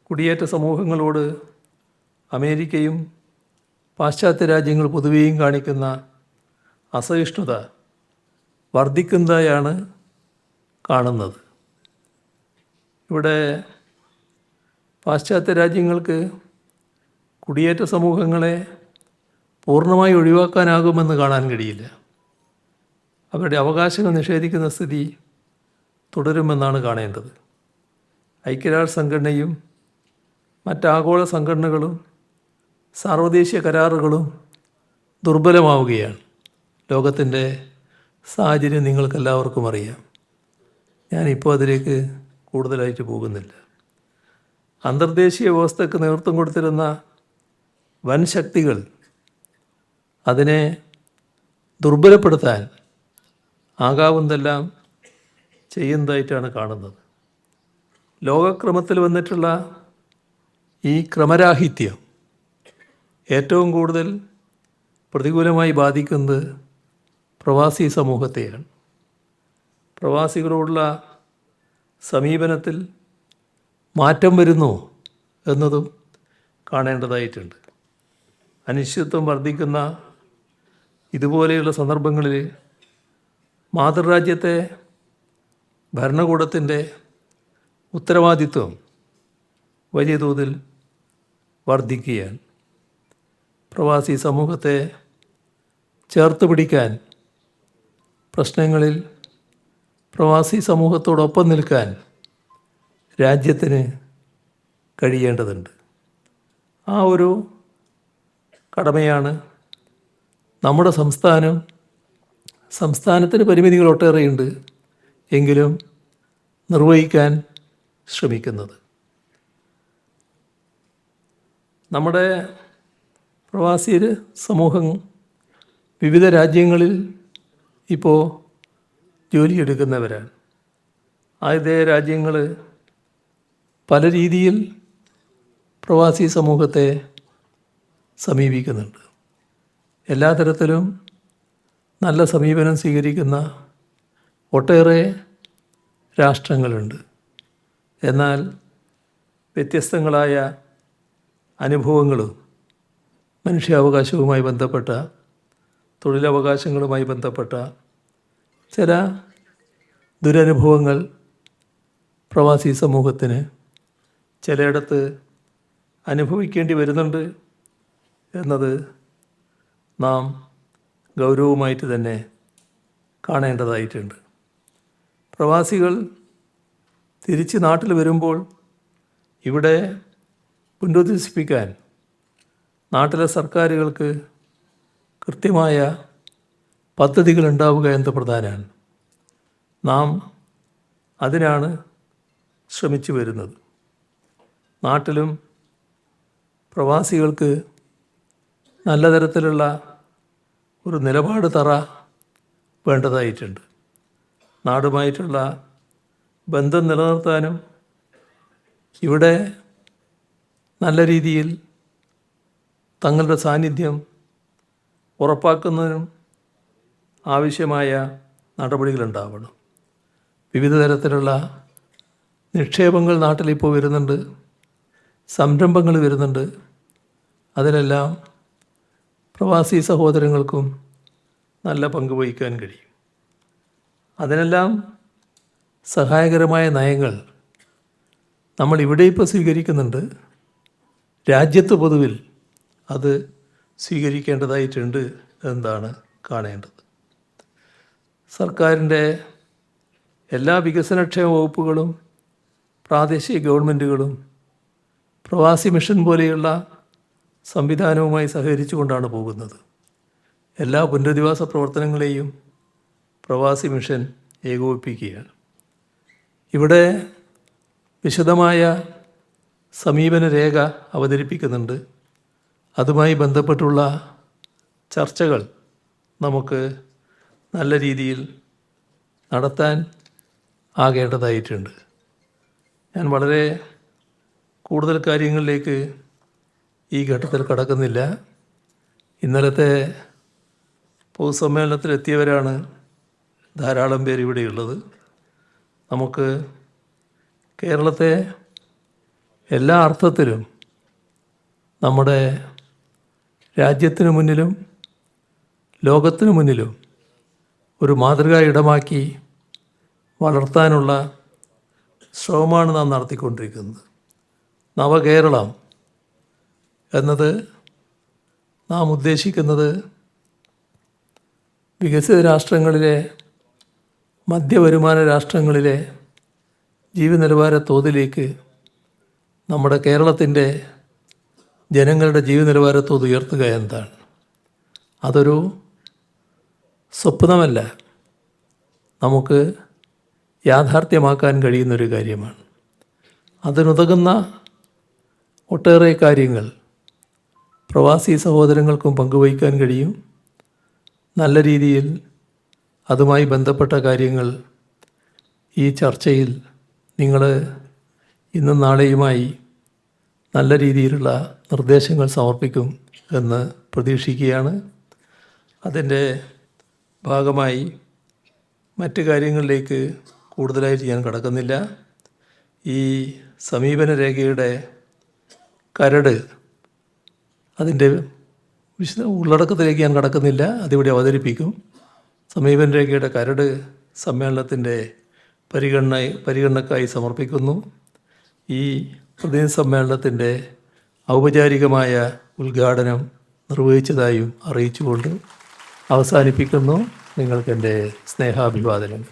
കുടിയേറ്റ സമൂഹങ്ങളോട് അമേരിക്കയും പാശ്ചാത്യ രാജ്യങ്ങൾ പൊതുവെയും കാണിക്കുന്ന അസഹിഷ്ണുത വർദ്ധിക്കുന്നതായാണ് കാണുന്നത്. ഇവിടെ പാശ്ചാത്യ രാജ്യങ്ങൾക്ക് കുടിയേറ്റ സമൂഹങ്ങളെ പൂർണ്ണമായി ഒഴിവാക്കാനാകുമെന്ന് കാണാൻ കഴിയില്ല. അവരുടെ അവകാശങ്ങൾ നിഷേധിക്കുന്ന സ്ഥിതി തുടരുമെന്നാണ് കാണേണ്ടത്. ഐക്യരാഷ്ട്ര സംഘടനയും മറ്റാഗോള സംഘടനകളും സാർവദേശീയ കരാറുകളും ദുർബലമാവുകയാണ്. ലോകത്തിൻ്റെ സാഹചര്യം നിങ്ങൾക്കെല്ലാവർക്കും അറിയാം. ഞാനിപ്പോൾ അതിലേക്ക് കൂടുതലായിട്ട് പോകുന്നില്ല. അന്തർദേശീയ വ്യവസ്ഥയ്ക്ക് നേതൃത്വം കൊടുത്തിരുന്ന വൻ ശക്തികൾ അതിനെ ദുർബലപ്പെടുത്താൻ ആകാവുന്നതെല്ലാം ചെയ്യുന്നതായിട്ടാണ് കാണുന്നത്. ലോകക്രമത്തിൽ വന്നിട്ടുള്ള ഈ ക്രമരാഹിത്യം ഏറ്റവും കൂടുതൽ പ്രതികൂലമായി ബാധിക്കുന്നത് പ്രവാസി സമൂഹത്തെയാണ്. പ്രവാസികളോടുള്ള സമീപനത്തിൽ മാറ്റം വരുന്നു എന്നതും കാണേണ്ടതായിട്ടുണ്ട്. അനിശ്ചിതത്വം വർദ്ധിക്കുന്ന ഇതുപോലെയുള്ള സന്ദർഭങ്ങളിൽ മാതൃരാജ്യത്തെ ഭരണകൂടത്തിൻ്റെ ഉത്തരവാദിത്വം വലിയ തോതിൽ വർദ്ധിക്കുകയാണ്. പ്രവാസി സമൂഹത്തെ ചേർത്ത് പിടിക്കാൻ, പ്രശ്നങ്ങളിൽ പ്രവാസി സമൂഹത്തോടൊപ്പം നിൽക്കാൻ രാജ്യത്തിന് കഴിയേണ്ടതുണ്ട്. ആ ഒരു കടമയാണ് നമ്മുടെ സംസ്ഥാനത്തിന് പരിമിതികൾ ഒട്ടേറെയുണ്ട് എങ്കിലും നിർവഹിക്കാൻ ശ്രമിക്കുന്നത്. നമ്മുടെ പ്രവാസി സമൂഹം വിവിധ രാജ്യങ്ങളിൽ ഇപ്പോൾ ജോലിയെടുക്കുന്നവരാണ്. ആതിഥേയ രാജ്യങ്ങൾ പല രീതിയിൽ പ്രവാസി സമൂഹത്തെ സമീപിക്കുന്നുണ്ട്. എല്ലാ തരത്തിലും നല്ല സമീപനം സ്വീകരിക്കുന്ന ഒട്ടേറെ രാഷ്ട്രങ്ങളുണ്ട്. എന്നാൽ വ്യത്യസ്തങ്ങളായ അനുഭവങ്ങളും മനുഷ്യാവകാശവുമായി ബന്ധപ്പെട്ട, തൊഴിലവകാശങ്ങളുമായി ബന്ധപ്പെട്ട ചില ദുരനുഭവങ്ങൾ പ്രവാസി സമൂഹത്തിന് ചിലയിടത്ത് അനുഭവിക്കേണ്ടി വരുന്നുണ്ട് എന്നത് നാം ഗൗരവമായിട്ട് തന്നെ കാണേണ്ടതായിട്ടുണ്ട്. പ്രവാസികൾ തിരിച്ച് നാട്ടിൽ വരുമ്പോൾ ഇവിടെ പുനരധിവസിപ്പിക്കാൻ നാട്ടിലെ സർക്കാരുകൾക്ക് കൃത്യമായ പദ്ധതികൾ ഉണ്ടാവുക എന്നത് പ്രധാനമാണ്. നാം അതിനാണ് ശ്രമിച്ചു വരുന്നത്. നാട്ടിലും പ്രവാസികൾക്ക് നല്ല തരത്തിലുള്ള ഒരു നിലപാട് വേണ്ടതായിട്ടുണ്ട്. നാടുമായിട്ടുള്ള ബന്ധം നിലനിർത്താനും ഇവിടെ നല്ല രീതിയിൽ തങ്ങളുടെ സാന്നിധ്യം ഉറപ്പാക്കുന്നതിനും ആവശ്യമായ നടപടികളുണ്ടാവണം. വിവിധ തരത്തിലുള്ള നിക്ഷേപങ്ങൾ നാട്ടിലിപ്പോൾ വരുന്നുണ്ട്, സംരംഭങ്ങൾ വരുന്നുണ്ട്. അതിലെല്ലാം പ്രവാസി സഹോദരങ്ങൾക്കും നല്ല പങ്ക് വഹിക്കാൻ കഴിയും. അതിനെല്ലാം സഹായകരമായ നയങ്ങൾ നമ്മൾ ഇവിടെ ഇപ്പോൾ സ്വീകരിക്കുന്നുണ്ട്. രാജ്യത്ത് പൊതുവിൽ അത് സ്വീകരിക്കേണ്ടതായിട്ടുണ്ട് എന്നതാണ് കാണേണ്ടത്. സർക്കാരിൻ്റെ എല്ലാ വികസനക്ഷേമ വകുപ്പുകളും പ്രാദേശിക ഗവൺമെൻറ്റുകളും പ്രവാസി മിഷൻ പോലെയുള്ള സംവിധാനവുമായി സഹകരിച്ചുകൊണ്ടാണ് പോകുന്നത്. എല്ലാ പുനരധിവാസ പ്രവർത്തനങ്ങളെയും പ്രവാസി മിഷൻ ഏകോപിപ്പിക്കുകയാണ്. ഇവിടെ വിശദമായ സമീപന രേഖ അവതരിപ്പിക്കുന്നുണ്ട്. അതുമായി ബന്ധപ്പെട്ടുള്ള ചർച്ചകൾ നമുക്ക് നല്ല രീതിയിൽ നടത്താൻ ആകേണ്ടതായിട്ടുണ്ട്. ഞാൻ വളരെ കൂടുതൽ കാര്യങ്ങളിലേക്ക് ഈ ഘട്ടത്തിൽ കടക്കുന്നില്ല. ഇന്നലത്തെ പൊതുസമ്മേളനത്തിലെത്തിയവരാണ് ധാരാളം പേർ ഇവിടെയുള്ളത്. നമുക്ക് കേരളത്തെ എല്ലാ അർത്ഥത്തിലും നമ്മുടെ രാജ്യത്തിനു മുന്നിലും ലോകത്തിനു മുന്നിലും ഒരു മാതൃകാ ഇടമാക്കി വളർത്താനുള്ള ശ്രമമാണ് നാം നടത്തിക്കൊണ്ടിരിക്കുന്നത്. നവകേരളം എന്നത് നാം ഉദ്ദേശിക്കുന്നത് വികസിത രാഷ്ട്രങ്ങളിലെ മധ്യവരുമാന രാഷ്ട്രങ്ങളിലെ ജീവിത നിലവാര തോതിലേക്ക് നമ്മുടെ കേരളത്തിൻ്റെ ജനങ്ങളുടെ ജീവിത നിലവാര തോത് ഉയർത്തുക എന്നതാണ്. അതൊരു സ്വപ്നമല്ല, നമുക്ക് യാഥാർത്ഥ്യമാക്കാൻ കഴിയുന്നൊരു കാര്യമാണ്. അതിനുതകുന്ന ഒട്ടേറെ കാര്യങ്ങൾ പ്രവാസി സഹോദരങ്ങൾക്കും പങ്കുവയ്ക്കാൻ കഴിയും. നല്ല രീതിയിൽ അതുമായി ബന്ധപ്പെട്ട കാര്യങ്ങൾ ഈ ചർച്ചയിൽ നിങ്ങൾ ഇന്നും നാളെയുമായി നല്ല രീതിയിലുള്ള നിർദ്ദേശങ്ങൾ സമർപ്പിക്കും എന്ന് പ്രതീക്ഷിക്കുകയാണ്. അതിൻ്റെ ഭാഗമായി മറ്റ് കാര്യങ്ങളിലേക്ക് കൂടുതലായിട്ട് ഞാൻ കടക്കുന്നില്ല. ഈ സമീപന രേഖയുടെ കരട് അതിൻ്റെ ഉള്ളടക്കത്തിലേക്ക് ഞാൻ കടക്കുന്നില്ല, അതിവിടെ അവതരിപ്പിക്കും. സമീപന രേഖയുടെ കരട് സമ്മേളനത്തിൻ്റെ പരിഗണനക്കായി സമർപ്പിക്കുന്നു. ഈ പ്രതിനിധി സമ്മേളനത്തിൻ്റെ ഔപചാരികമായ ഉദ്ഘാടനം നിർവഹിച്ചതായും അറിയിച്ചുകൊണ്ട് അവസാനിപ്പിക്കുന്നു. നിങ്ങൾക്കെൻ്റെ സ്നേഹാഭിവാദനങ്ങൾ.